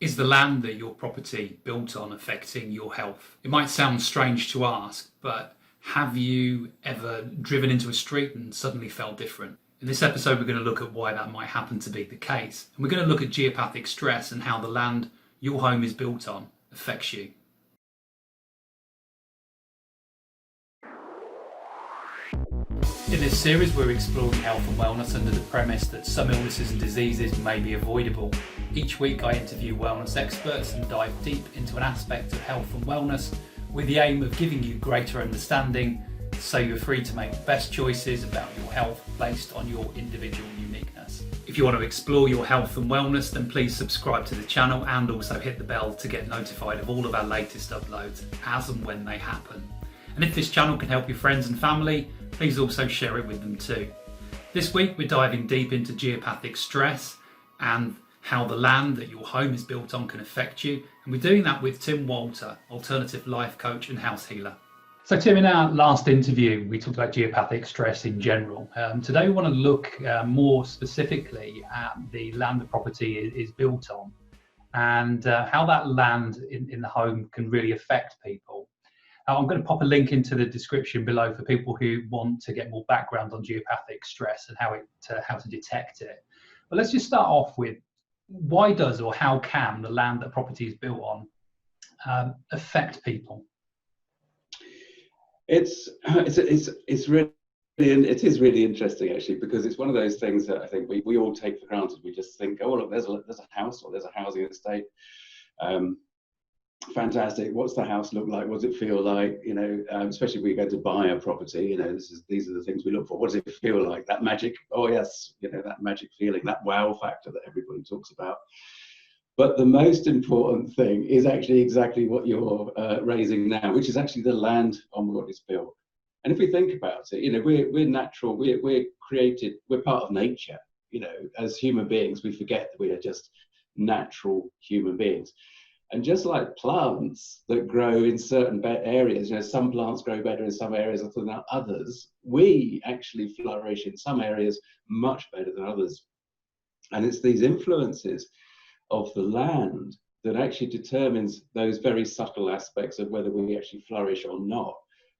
Is the land that your property built on affecting your health? It might sound strange to ask, but have you ever driven into a street and suddenly felt different? In this episode, we're going to look at why that might happen to be the case. And we're going to look at geopathic stress and how the land your home is built on affects you. In this series, we're exploring health and wellness under the premise that some illnesses and diseases may be avoidable. Each week, I interview wellness experts and dive deep into an aspect of health and wellness with the aim of giving you greater understanding so you're free to make the best choices about your health based on your individual uniqueness. If you want to explore your health and wellness, then please subscribe to the channel and also hit the bell to get notified of all of our latest uploads as and when they happen. And if this channel can help your friends and family, please also share it with them too. This week we're diving deep into geopathic stress and how the land that your home is built on can affect you. And we're doing that with Tim Walter, alternative life coach and house healer. So Tim, in our last interview, we talked about geopathic stress in general. Today we want to look more specifically at the land the property is built on and how that land in the home can really affect people. I'm going to pop a link into the description below for people who want to get more background on geopathic stress and how to detect it. But let's just start off with why does or how can the land that property is built on affect people? It's really, it is really interesting actually, because it's one of those things that I think we all take for granted. We just think, oh look, there's a house or there's a housing estate. Fantastic. What's the house look like? What does it feel like? You know, especially if we go to buy a property, you know, these are the things we look for. What does it feel like? That magic, oh yes, you know, that magic feeling, that wow factor that everybody talks about. But the most important thing is actually exactly what you're raising now, which is actually the land on what it's built. And if we think about it, you know, we're natural, we're created, we're part of nature. You know, as human beings, we forget that we are just natural human beings. And just like plants that grow in certain areas, you know, some plants grow better in some areas than others, we actually flourish in some areas much better than others. And it's these influences of the land that actually determines those very subtle aspects of whether we actually flourish or not.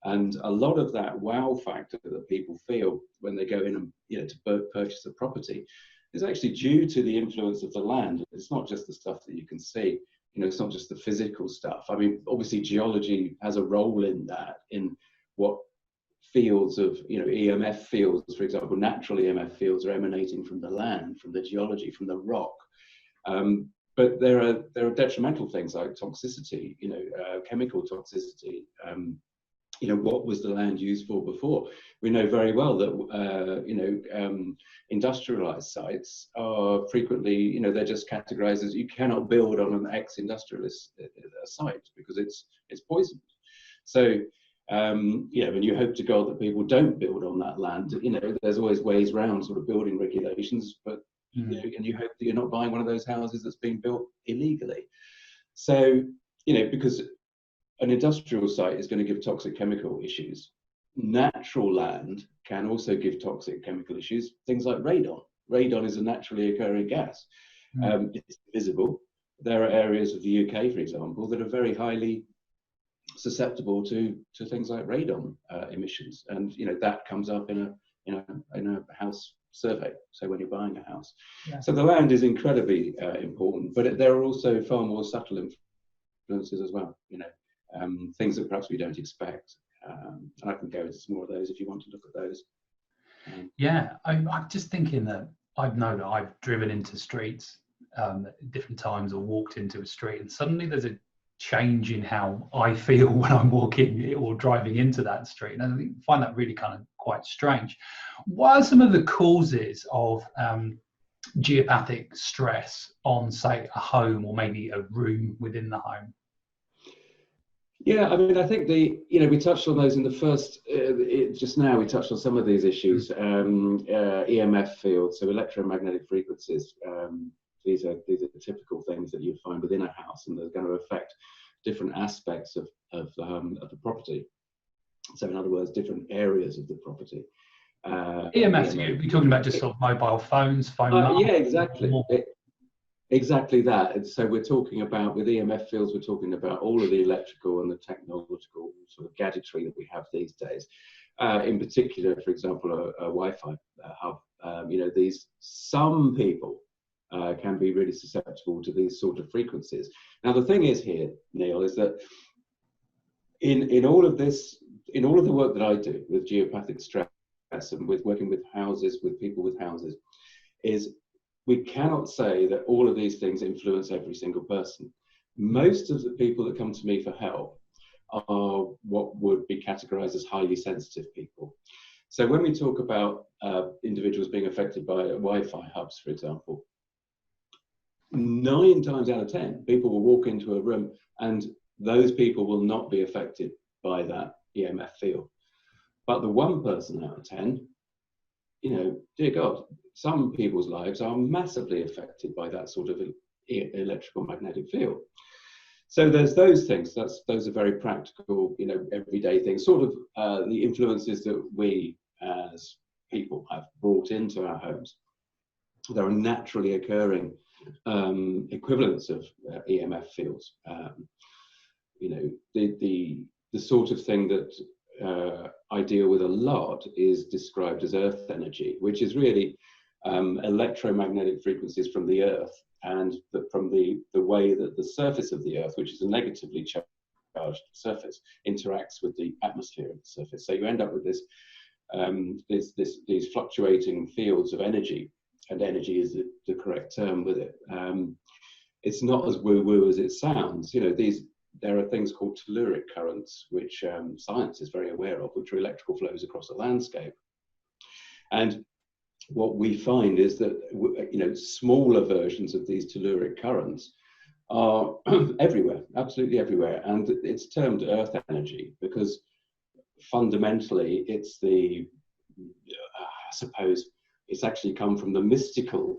And a lot of that wow factor that people feel when they go in and, you know, to purchase a property is actually due to the influence of the land. It's not just the stuff that you can see. You know, it's not just the physical stuff. I mean, obviously geology has a role in that, in what fields of, you know, EMF fields, for example, natural EMF fields are emanating from the land, from the geology, from the rock. But there are detrimental things like toxicity, you know, chemical toxicity. You know, what was the land used for before? We know very well that, you know, industrialized sites are frequently, you know, they're just categorized as you cannot build on an ex-industrialist site because it's poisoned. So, you know, and you hope to God that people don't build on that land. You know, there's always ways around sort of building regulations, but, you know, and you hope that you're not buying one of those houses that's being built illegally. So, you know, because an industrial site is going to give toxic chemical issues. Natural land can also give toxic chemical issues, things like radon. Radon is a naturally occurring gas. It's visible. There are areas of the UK, for example, that are very highly susceptible to things like radon emissions. And, you know, that comes up in a house survey, so when you're buying a house. Yeah. So the land is incredibly important, but there are also far more subtle influences as well, you know. Things that perhaps we don't expect. And I can go into some more of those if you want to look at those. Yeah, I'm just thinking that I know that I've driven into streets at different times or walked into a street, and suddenly there's a change in how I feel when I'm walking or driving into that street. And I find that really kind of quite strange. What are some of the causes of geopathic stress on, say, a home or maybe a room within the home? Yeah, I mean, I think you know, we touched on those in the first, just now we touched on some of these issues, EMF fields, so electromagnetic frequencies. These are typical things that you'd find within a house, and they're going to affect different aspects of the property. So in other words, different areas of the property. EMF, you're talking about just sort of mobile phones, phone numbers? Yeah, exactly. Exactly that. And so we're talking about, with EMF fields, we're talking about all of the electrical and the technological sort of gadgetry that we have these days. In particular, for example, a Wi-Fi hub. You know, some people can be really susceptible to these sort of frequencies. Now, the thing is here, Neil, is that in all of this, in all of the work that I do with geopathic stress and with working with houses, with people with houses, is we cannot say that all of these things influence every single person. Most of the people that come to me for help are what would be categorized as highly sensitive people. So when we talk about individuals being affected by Wi-Fi hubs, for example, 9 times out of 10, people will walk into a room and those people will not be affected by that EMF field. But the 1 person out of 10, you know, dear God, some people's lives are massively affected by that sort of electrical magnetic field. So there's those things. Those are very practical, you know, everyday things. Sort of the influences that we as people have brought into our homes. There are naturally occurring equivalents of EMF fields. You know, the sort of thing that I deal with a lot is described as earth energy, which is really electromagnetic frequencies from the earth and from the way that the surface of the earth, which is a negatively charged surface, interacts with the atmosphere of the surface. So you end up with these fluctuating fields of energy, and energy is the correct term with it. It's not as woo-woo as it sounds. You know, there are things called telluric currents, which science is very aware of, which are electrical flows across a landscape. And what we find is that, you know, smaller versions of these telluric currents are everywhere, absolutely everywhere. And it's termed earth energy because fundamentally it's I suppose it's actually come from the mystical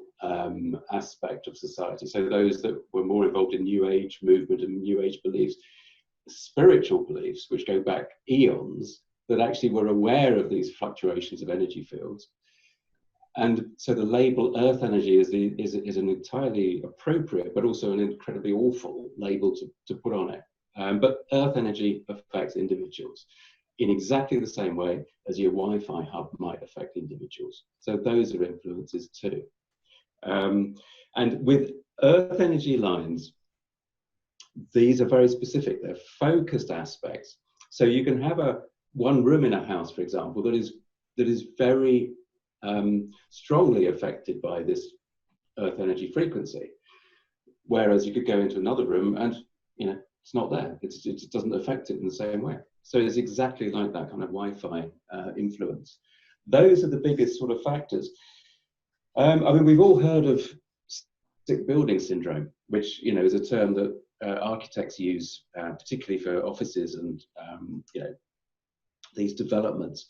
aspect of society. So those that were more involved in New Age movement and New Age beliefs, spiritual beliefs, which go back eons, that actually were aware of these fluctuations of energy fields. And so the label earth energy is an entirely appropriate, but also an incredibly awful label to put on it. But earth energy affects individuals in exactly the same way as your Wi-Fi hub might affect individuals. So those are influences too. And with earth energy lines, these are very specific. They're focused aspects. So you can have one room in a house, for example, that is very strongly affected by this earth energy frequency. Whereas you could go into another room and, you know, it's not there. It doesn't affect it in the same way. So it's exactly like that kind of Wi-Fi influence. Those are the biggest sort of factors. I mean, we've all heard of sick building syndrome, which, you know, is a term that architects use, particularly for offices and, you know, these developments.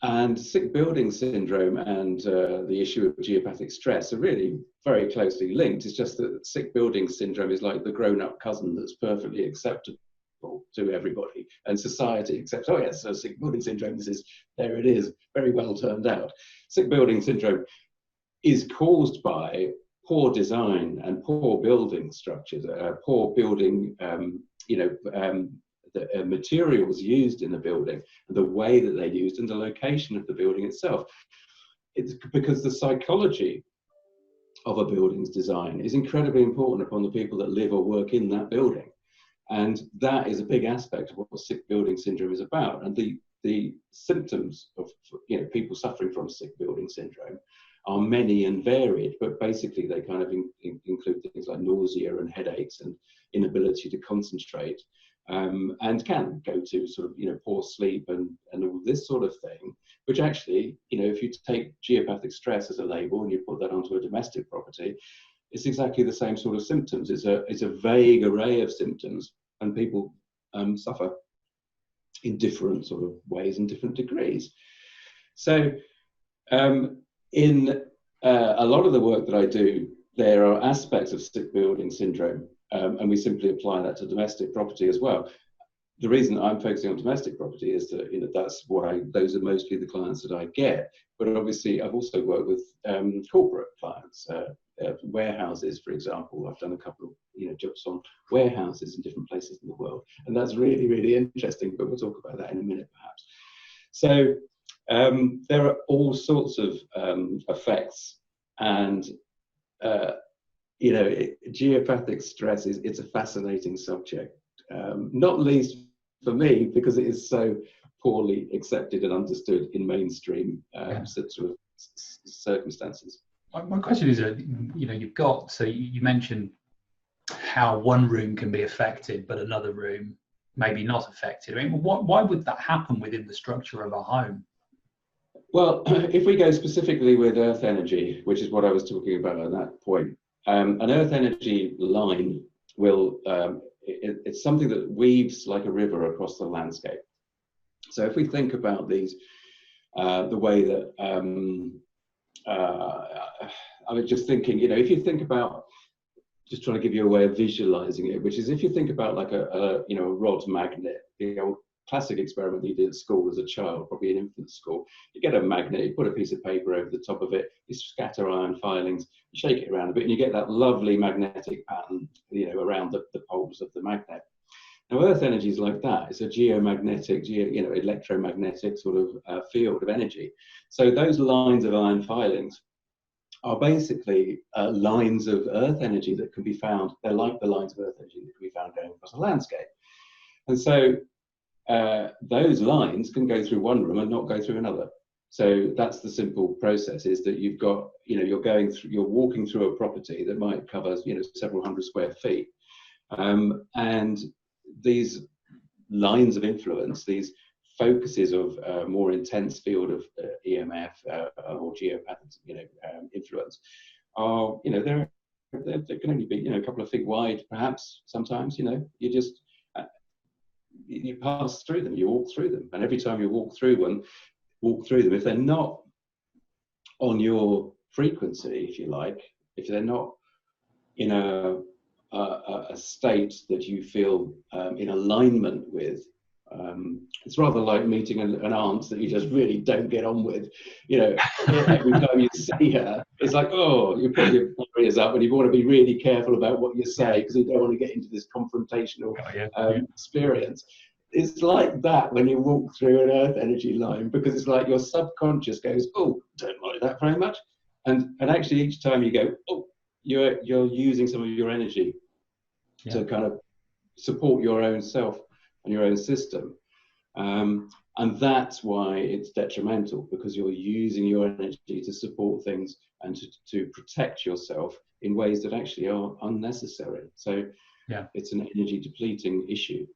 And sick building syndrome and the issue of geopathic stress are really very closely linked. It's just that sick building syndrome is like the grown-up cousin that's perfectly acceptable to everybody, and society accepts, oh yes, so sick building syndrome, there it is, very well turned out. Sick building syndrome is caused by poor design and poor building structures, poor building, you know, the materials used in the building, the way that they're used, and the location of the building itself. It's because the psychology of a building's design is incredibly important upon the people that live or work in that building. And that is a big aspect of what sick building syndrome is about. And the symptoms of, you know, people suffering from sick building syndrome are many and varied, but basically they kind of include things like nausea and headaches and inability to concentrate, and can go to sort of, you know, poor sleep and all this sort of thing, which actually, you know, if you take geopathic stress as a label and you put that onto a domestic property, it's exactly the same sort of symptoms. It's a vague array of symptoms, and people suffer in different sort of ways and different degrees. So in a lot of the work that I do, there are aspects of sick building syndrome, and we simply apply that to domestic property as well. The reason I'm focusing on domestic property is that, you know, those are mostly the clients that I get. But obviously, I've also worked with corporate clients, warehouses, for example. I've done a couple of jobs on warehouses in different places in the world, and that's really, really interesting, but we'll talk about that in a minute perhaps. So there are all sorts of effects, and geopathic stress it's a fascinating subject, not least for me because it is so poorly accepted and understood in mainstream sort of circumstances. My question is, you've got, so you mentioned how one room can be affected, but another room maybe not affected. I mean, why would that happen within the structure of a home? Well, if we go specifically with earth energy, which is what I was talking about at that point, an earth energy line will, it's something that weaves like a river across the landscape. So if we think about these, the way that, I was just thinking, if you think about, just trying to give you a way of visualizing it, which is if you think about like a rod magnet, the old classic experiment that you did at school as a child, probably in infant school. You get a magnet, you put a piece of paper over the top of it, you scatter iron filings, you shake it around a bit, and you get that lovely magnetic pattern, around the poles of the magnet. Now, earth energy is like that. It's a geomagnetic, electromagnetic sort of field of energy. So those lines of iron filings are basically lines of earth energy that can be found. They're like the lines of earth energy that can be found going across a landscape. And so those lines can go through one room and not go through another. So that's the simple process, is that you've got, you're walking through a property that might cover, several hundred square feet. And these lines of influence, these focuses of more intense field of EMF or geopathic, influence are, they can only be, a couple of feet wide, perhaps. Sometimes, you just you pass through them, you walk through them, and every time you walk through them, if they're not on your frequency, if you like, if they're not in a state that you feel in alignment with, it's rather like meeting an aunt that you just really don't get on with. Every time you see her, it's like, oh, you put your barriers up and you want to be really careful about what you say because you don't want to get into this confrontational experience. It's like that when you walk through an earth energy line, because it's like your subconscious goes, oh, don't like that very much. And actually each time you go, oh, you're using some of your energy to kind of support your own self and your own system. And that's why it's detrimental, because you're using your energy to support things and to protect yourself in ways that actually are unnecessary. So it's an energy depleting issue.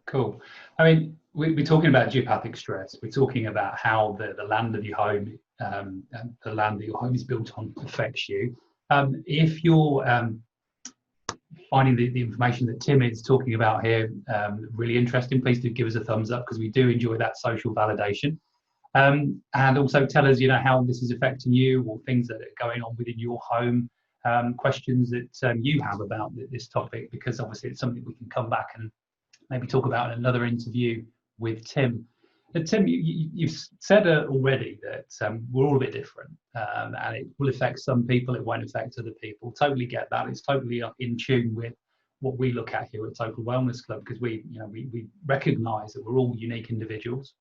Cool. I mean, we're talking about geopathic stress. We're talking about how the land of your home, the land that your home is built on, affects you. If you're finding the information that Tim is talking about here really interesting, please do give us a thumbs up, because we do enjoy that social validation. And also tell us, how this is affecting you, or things that are going on within your home, questions that you have about this topic, because obviously it's something we can come back and maybe talk about in another interview with Tim. Tim, you've said already that we're all a bit different, and it will affect some people, it won't affect other people. Totally get that. It's totally in tune with what we look at here at Total Wellness Club, because we recognise that we're all unique individuals.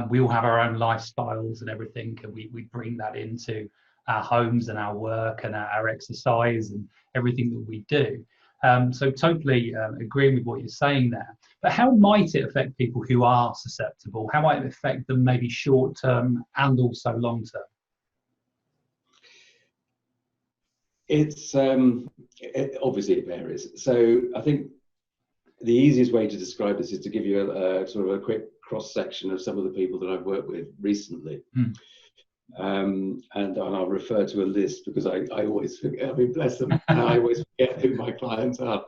We all have our own lifestyles and everything, and we bring that into our homes and our work and our exercise and everything that we do. So totally agreeing with what you're saying there. But how might it affect people who are susceptible? How might it affect them maybe short term and also long term? It's obviously it varies. So I think the easiest way to describe this is to give you a sort of a quick cross section of some of the people that I've worked with recently. And I'll refer to a list because I always forget. I mean, bless them, I always forget who my clients are.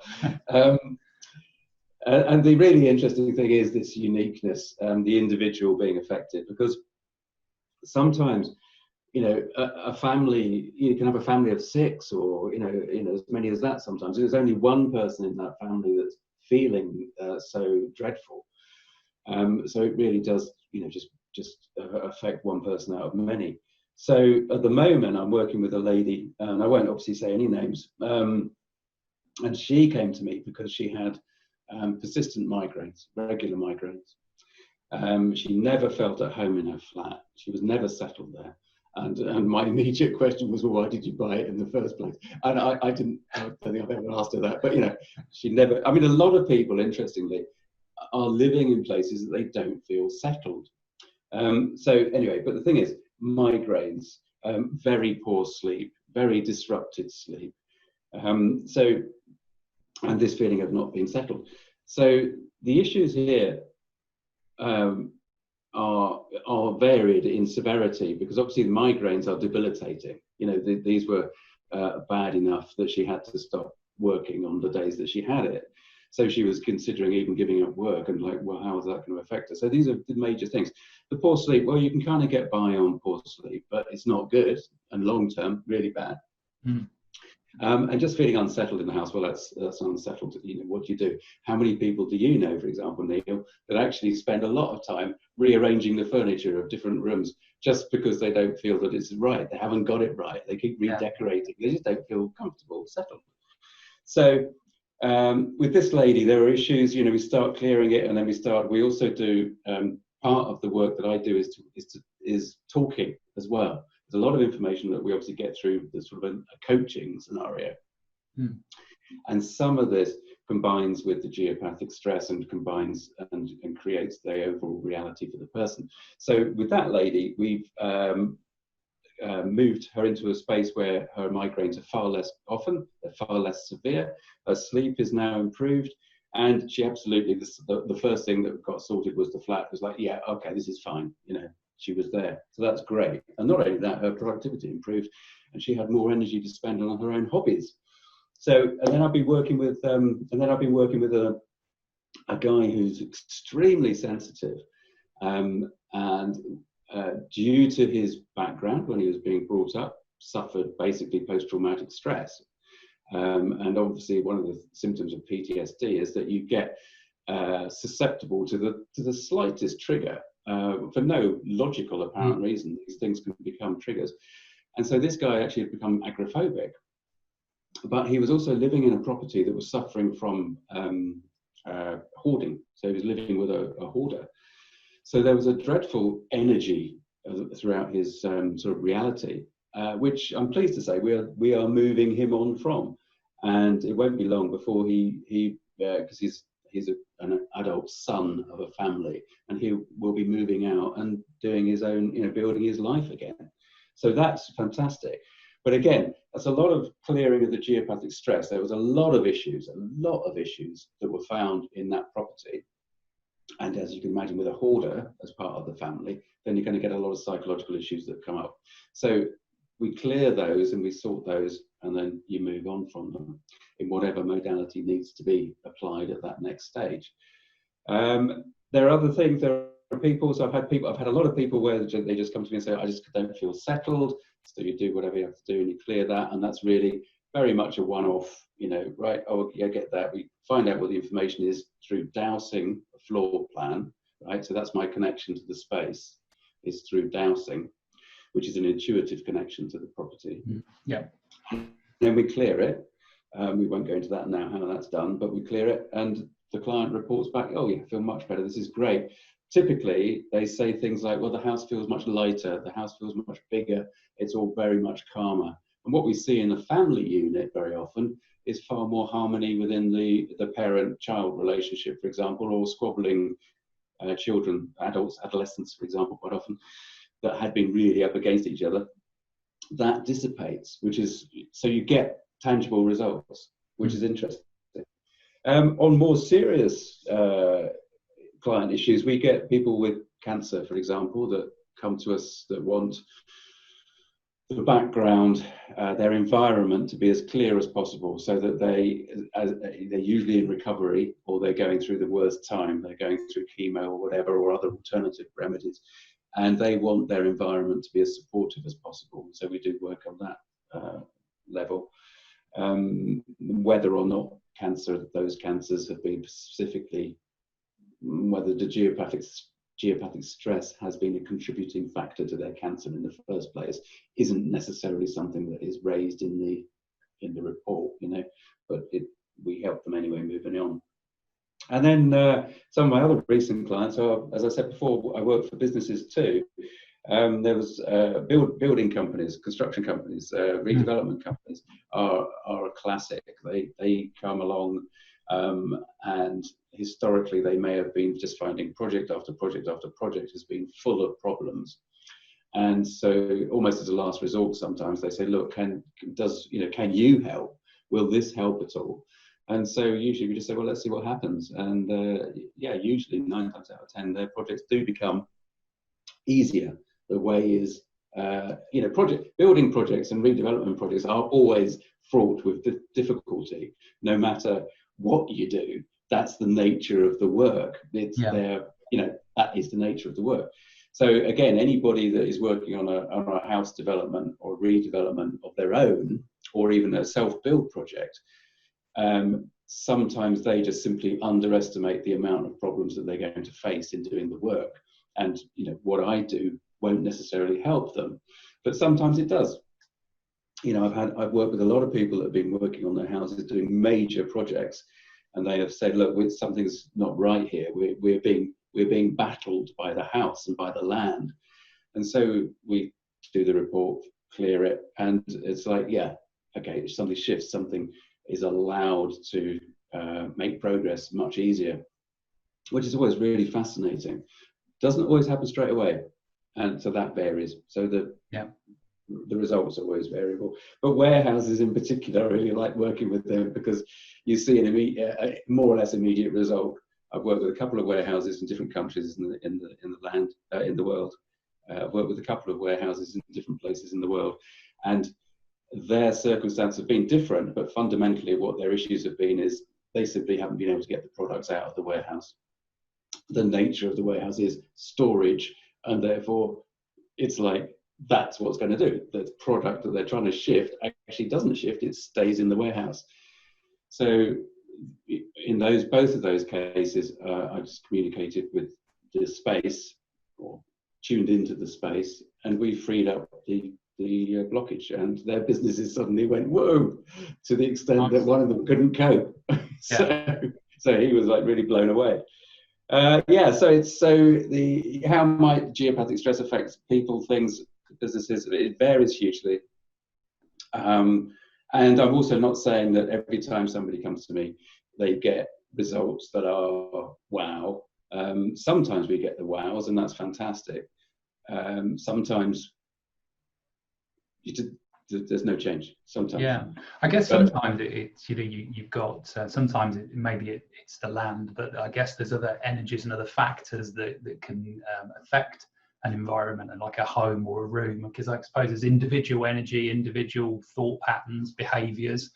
And the really interesting thing is this uniqueness, the individual being affected, because sometimes, a family, you can have a family of 6 or, as many as that sometimes. There's only one person in that family that's feeling so dreadful. So it really does, just affect one person out of many. So at the moment, I'm working with a lady, and I won't obviously say any names, and she came to me because she had persistent migraines, regular migraines. She never felt at home in her flat. She was never settled there. And my immediate question was, well, why did you buy it in the first place? And I don't think I've ever asked her that, but she never, I mean, a lot of people, interestingly, are living in places that they don't feel settled. So anyway, but the thing is, migraines, very poor sleep, very disrupted sleep. And this feeling of not being settled. So the issues here are varied in severity, because obviously the migraines are debilitating. These were bad enough that she had to stop working on the days that she had it. So she was considering even giving up work, and like, well, how is that going to affect her? So these are the major things. The poor sleep, well, you can kind of get by on poor sleep, but it's not good, and long term, really bad. Mm. And just feeling unsettled in the house, well, that's unsettled. What do you do? How many people do you know, for example, Neil, that actually spend a lot of time rearranging the furniture of different rooms just because they don't feel that it's right? They haven't got it right. They keep redecorating. They just don't feel comfortable, settled. So with this lady, there are issues. We start clearing it, and then we also do part of the work that I do is talking as well. There's a lot of information that we obviously get through the sort of a coaching scenario. Mm. And some of this combines with the geopathic stress and combines and creates the overall reality for the person. So with that lady, we've moved her into a space where her migraines are far less often, they're far less severe, her sleep is now improved, and she absolutely, the first thing that got sorted was the flat. It was like, yeah, okay, this is fine, she was there. So that's great. And not only that, her productivity improved, and she had more energy to spend on her own hobbies. So, and then I've been working with, a guy who's extremely sensitive, and due to his background when he was being brought up, suffered basically post-traumatic stress. And obviously one of the symptoms of PTSD is that you get susceptible to the slightest trigger. For no logical apparent reason, these things can become triggers. And so this guy actually had become agoraphobic, but he was also living in a property that was suffering from hoarding. So he was living with a hoarder. So there was a dreadful energy throughout his sort of reality, which I'm pleased to say we are moving him on from. And it won't be long before because he's an adult son of a family, and he will be moving out and doing his own, building his life again. So that's fantastic. But again, that's a lot of clearing of the geopathic stress. There was a lot of issues that were found in that property. And as you can imagine, with a hoarder as part of the family, then you're going to get a lot of psychological issues that come up. So we clear those and we sort those, and then you move on from them in whatever modality needs to be applied at that next stage. There are other things. There are people. So I've had a lot of people where they just come to me and say, I just don't feel settled. So you do whatever you have to do and you clear that, and that's really very much a one-off. Right? Oh, yeah, get that. We find out what the information is through dowsing a floor plan. Right? So that's my connection to the space, is through dowsing, which is an intuitive connection to the property. Yeah. Then we clear it. We won't go into that now, how that's done, but we clear it, and the client reports back, oh yeah, I feel much better, this is great. Typically, they say things like, well, the house feels much lighter, the house feels much bigger, it's all very much calmer. And what we see in the family unit very often is far more harmony within the parent-child relationship, for example, or squabbling children, adolescents, for example, quite often, that had been really up against each other. That dissipates, so you get tangible results, which is interesting. On more serious client issues, we get people with cancer, for example, that come to us that want the background, their environment to be as clear as possible, so that they're usually in recovery, or they're going through the worst time, they're going through chemo or whatever, or other alternative remedies, and they want their environment to be as supportive as possible. So we do work on that level. Whether or not those cancers have been specifically, whether the geopathic geopathic stress has been a contributing factor to their cancer in the first place isn't necessarily something that is raised in the report, you know, but we help them anyway moving on. And then some of my other recent clients are, as I said before, I work for businesses too. There was building companies, construction companies, redevelopment companies are a classic. They come along, and historically they may have been just finding project after project after project has been full of problems. And so almost as a last resort, sometimes they say, look, can you help? Will this help at all? And so usually we just say, well, let's see what happens. And yeah, usually 9 times out of 10, their projects do become easier. The way is, building projects and redevelopment projects are always fraught with difficulty, no matter what you do. That's the nature of the work. It's there, that is the nature of the work. So again, anybody that is working on a house development or redevelopment of their own, or even a self-build project, sometimes they just simply underestimate the amount of problems that they're going to face in doing the work. And what I do won't necessarily help them, but sometimes it does. I've worked with a lot of people that have been working on their houses doing major projects, and they have said, look, something's not right here. We're being battled by the house and by the land. And so we do the report, clear it, and it's like, yeah, okay, if something shifts, something is allowed to make progress much easier, which is always really fascinating. Doesn't always happen straight away, and so that varies. So the results are always variable. But warehouses in particular, I really like working with them because you see a more or less immediate result. I've worked with a couple of warehouses in different countries in the world. I've worked with a couple of warehouses in different places in the world, and their circumstances have been different, but fundamentally what their issues have been is they simply haven't been able to get the products out of the warehouse. The nature of the warehouse is storage, and therefore it's like that's what's going to do. The product that they're trying to shift actually doesn't shift, it stays in the warehouse. So in both of those cases, I just communicated with the space, or tuned into the space, and we freed up the blockage, and their businesses suddenly went whoa, to the extent that one of them couldn't cope. So he was like really blown away. So how might geopathic stress affect people, things, businesses? It varies hugely. And I'm also not saying that every time somebody comes to me, they get results that are wow. Sometimes we get the wows, and that's fantastic. Sometimes there's no change. Sometimes. Yeah, I guess sometimes it's you've got sometimes it's the land, but I guess there's other energies and other factors that can affect an environment, and like a home or a room, because I suppose there's individual energy, individual thought patterns, behaviours,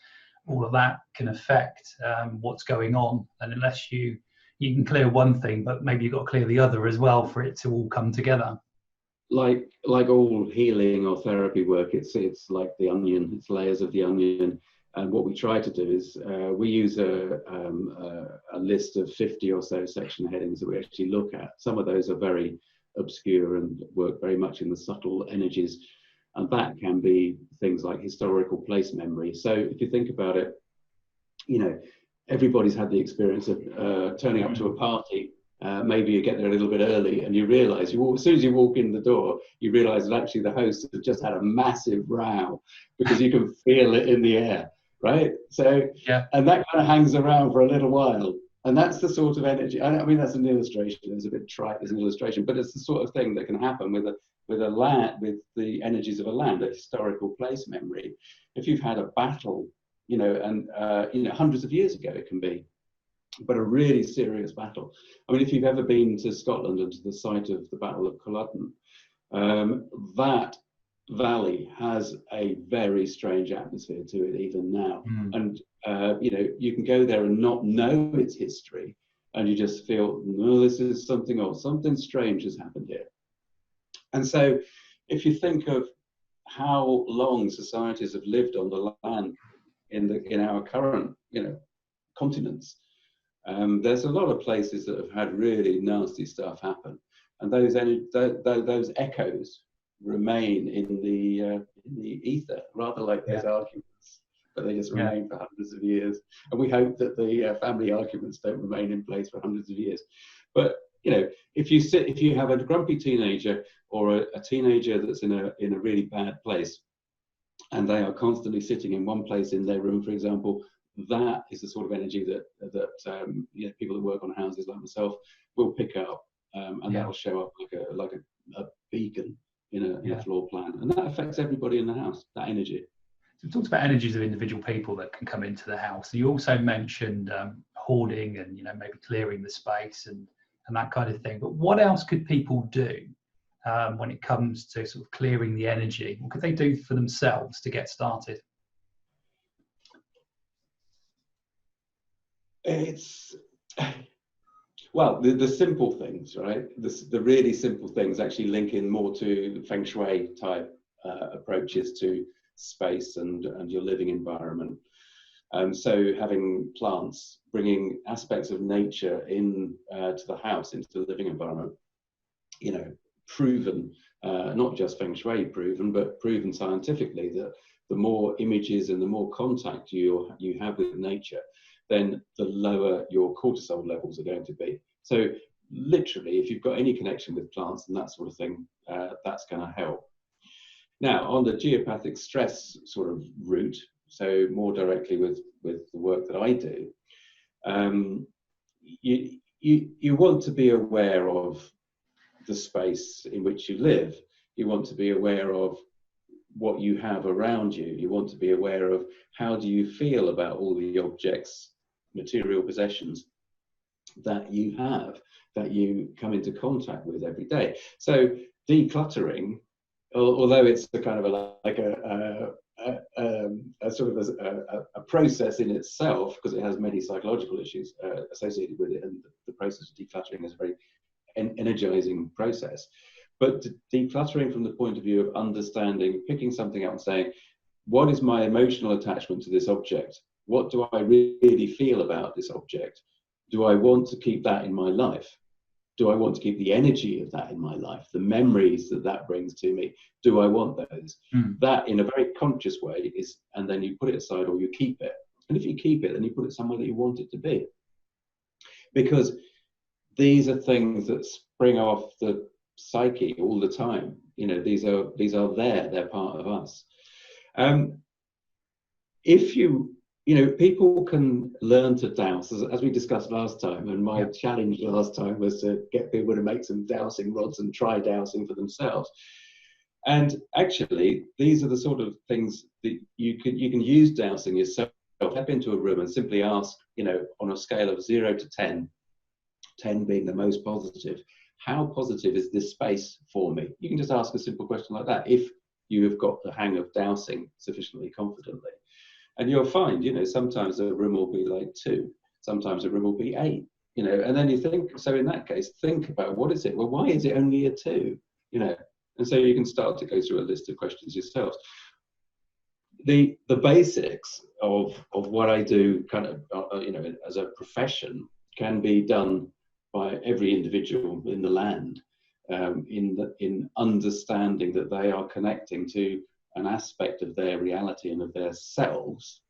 all of that can affect what's going on. And unless you can clear one thing, but maybe you've got to clear the other as well for it to all come together. Like all healing or therapy work, it's like the onion, it's layers of the onion. And what we try to do is we use a list of 50 or so section headings that we actually look at. Some of those are very obscure and work very much in the subtle energies, and that can be things like historical place memory. So if you think about it, everybody's had the experience of turning up to a party. Maybe you get there a little bit early, and you realise as soon as you walk in the door, you realise that actually the host has just had a massive row, because you can feel it in the air, right? So, and that kind of hangs around for a little while, and that's the sort of energy. I mean, that's an illustration. It's a bit trite as an illustration, but it's the sort of thing that can happen with a land, with the energies of a land, a historical place memory. If you've had a battle, hundreds of years ago, it can be. But a really serious battle. I mean, if you've ever been to Scotland and to the site of the Battle of Culloden, that valley has a very strange atmosphere to it even now. And you can go there and not know its history, and you just feel, no, this is something else. Something strange has happened here. And so, if you think of how long societies have lived on the land in our current, continents. There's a lot of places that have had really nasty stuff happen. and those echoes remain in the ether, rather like those arguments, but they just remain for hundreds of years. And we hope that the family arguments don't remain in place for hundreds of years. But if you have a grumpy teenager or a teenager that's in a really bad place, and they are constantly sitting in one place in their room, for example, that is the sort of energy that people that work on houses like myself will pick up, and that will show up like a beacon in a floor plan, and that affects everybody in the house. That energy. So we talked about energies of individual people that can come into the house. You also mentioned hoarding and maybe clearing the space and that kind of thing. But what else could people do when it comes to sort of clearing the energy? What could they do for themselves to get started? Well, the simple things, right? The really simple things actually link in more to feng shui type approaches to space and your living environment. So having plants, bringing aspects of nature in to the house, into the living environment, proven, not just feng shui proven, but proven scientifically that the more images and the more contact you have with nature, then the lower your cortisol levels are going to be. So literally, if you've got any connection with plants and that sort of thing, that's going to help. Now, on the geopathic stress sort of route, so more directly with the work that I do, you want to be aware of the space in which you live. You want to be aware of what you have around you. You want to be aware of how do you feel about all the objects, material possessions that you have, that you come into contact with every day. So decluttering, although it's a kind of a sort of a process in itself, because it has many psychological issues associated with it, and the process of decluttering is a very energizing process. But decluttering from the point of view of understanding, picking something up and saying, what is my emotional attachment to this object? What do I really feel about this object? Do I want to keep that in my life? Do I want to keep the energy of that in my life? The memories that brings to me? Do I want those? That, in a very conscious way, is, and then you put it aside or you keep it. And if you keep it, then you put it somewhere that you want it to be. Because these are things that spring off the psyche all the time. These are there, they're part of us. If people can learn to dowse, as we discussed last time, and my challenge last time was to get people to make some dowsing rods and try dowsing for themselves. And actually, these are the sort of things that you can use dowsing yourself. Step into a room and simply ask, on a scale of 0 to 10, 10 being the most positive, how positive is this space for me? You can just ask a simple question like that if you have got the hang of dowsing sufficiently confidently. And you'll find, sometimes a room will be like 2, sometimes a room will be 8, and then you think, so in that case, think about what is it? Well, why is it only a 2? And so you can start to go through a list of questions yourselves. The basics of what I do kind of, as a profession can be done by every individual in the land, in understanding that they are connecting to an aspect of their reality and of their selves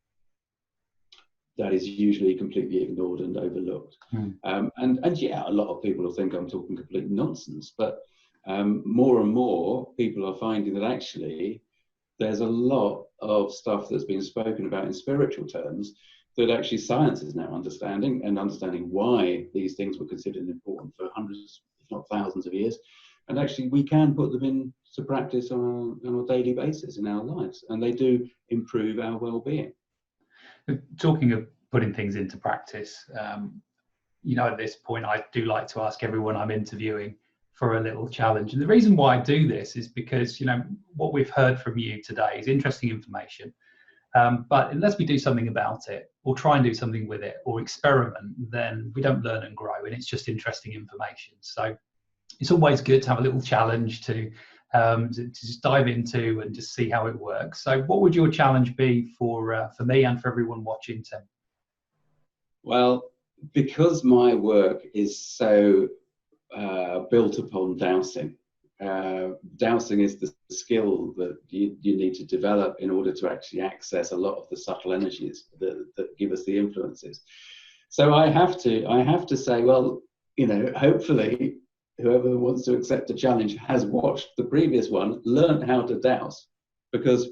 that is usually completely ignored and overlooked. And yeah, a lot of people will think I'm talking complete nonsense, but more and more people are finding that actually there's a lot of stuff that's been spoken about in spiritual terms that actually science is now understanding, and understanding why these things were considered important for hundreds, if not thousands of years. And actually we can put them into practice on a daily basis in our lives, and they do improve our well-being. Talking of putting things into practice, at this point, I do like to ask everyone I'm interviewing for a little challenge. And the reason why I do this is because, what we've heard from you today is interesting information. But unless we do something about it, or try and do something with it, or experiment, then we don't learn and grow, and it's just interesting information. So it's always good to have a little challenge to just dive into and just see how it works. So what would your challenge be for me and for everyone watching, Tim? Well, because my work is so built upon dowsing. Dowsing is the skill that you need to develop in order to actually access a lot of the subtle energies that give us the influences. So I have to say, well, hopefully whoever wants to accept the challenge has watched the previous one, learned how to dowse, because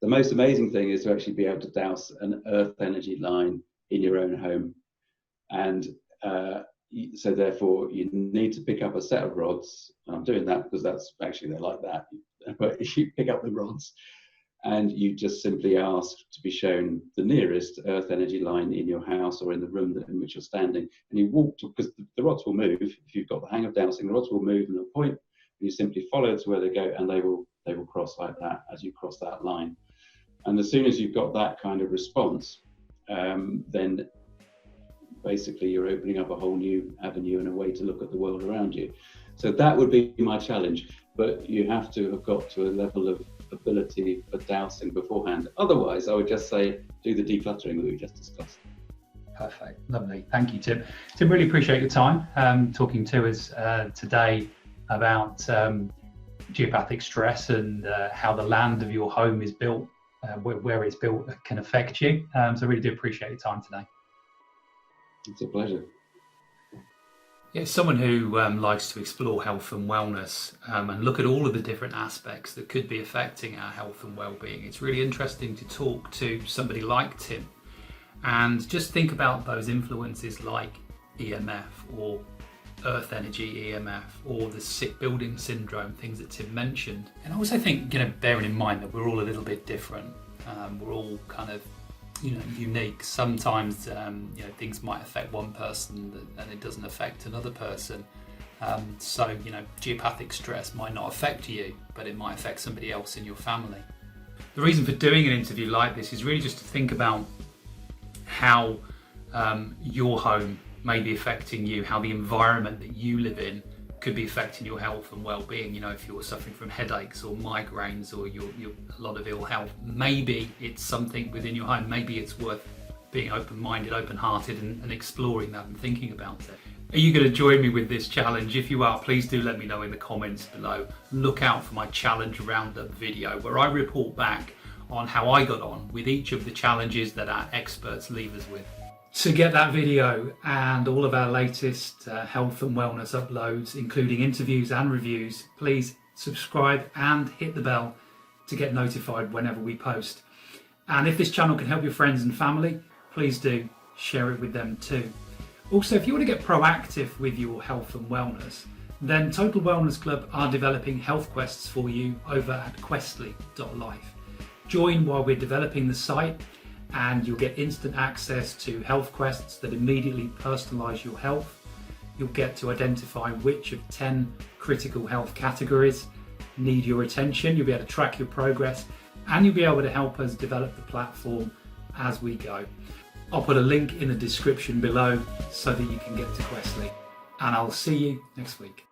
the most amazing thing is to actually be able to dowse an earth energy line in your own home. And so therefore you need to pick up a set of rods. I'm doing that because that's actually, they're like that. But if you pick up the rods and you just simply ask to be shown the nearest earth energy line in your house or in the room in which you're standing, and you walk to, because the rods will move. If you've got the hang of dowsing, the rods will move and they'll point, and you simply follow to where they go, and they will cross like that as you cross that line. And as soon as you've got that kind of response, then basically you're opening up a whole new avenue and a way to look at the world around you. So that would be my challenge, but you have to have got to a level of ability for dowsing beforehand. Otherwise, I would just say do the decluttering that we just discussed. Perfect, lovely, thank you, Tim. Tim, really appreciate your time talking to us today about geopathic stress and how the land of your home is built, where it's built can affect you. So really do appreciate your time today. It's a pleasure. Yeah, someone who likes to explore health and wellness and look at all of the different aspects that could be affecting our health and well-being. It's really interesting to talk to somebody like Tim and just think about those influences like EMF or earth energy EMF or the sick building syndrome, things that Tim mentioned. And I also think, bearing in mind that we're all a little bit different, we're all kind of unique. Sometimes things might affect one person and it doesn't affect another person. So geopathic stress might not affect you, but it might affect somebody else in your family. The reason for doing an interview like this is really just to think about how your home may be affecting you, how the environment that you live in could be affecting your health and well-being. If you're suffering from headaches or migraines or you're a lot of ill health, maybe it's something within your home. Maybe it's worth being open-minded, open-hearted and exploring that and thinking about it. Are you going to join me with this challenge? If you are, please do let me know in the comments below. Look out for my challenge roundup video where I report back on how I got on with each of the challenges that our experts leave us with. To get that video and all of our latest health and wellness uploads, including interviews and reviews, please subscribe and hit the bell to get notified whenever we post. And if this channel can help your friends and family, please do share it with them too. Also, if you want to get proactive with your health and wellness, then Total Wellness Club are developing health quests for you over at questly.life. Join while we're developing the site, and you'll get instant access to health quests that immediately personalise your health. You'll get to identify which of 10 critical health categories need your attention. You'll be able to track your progress, and you'll be able to help us develop the platform as we go. I'll put a link in the description below so that you can get to Questly, and I'll see you next week.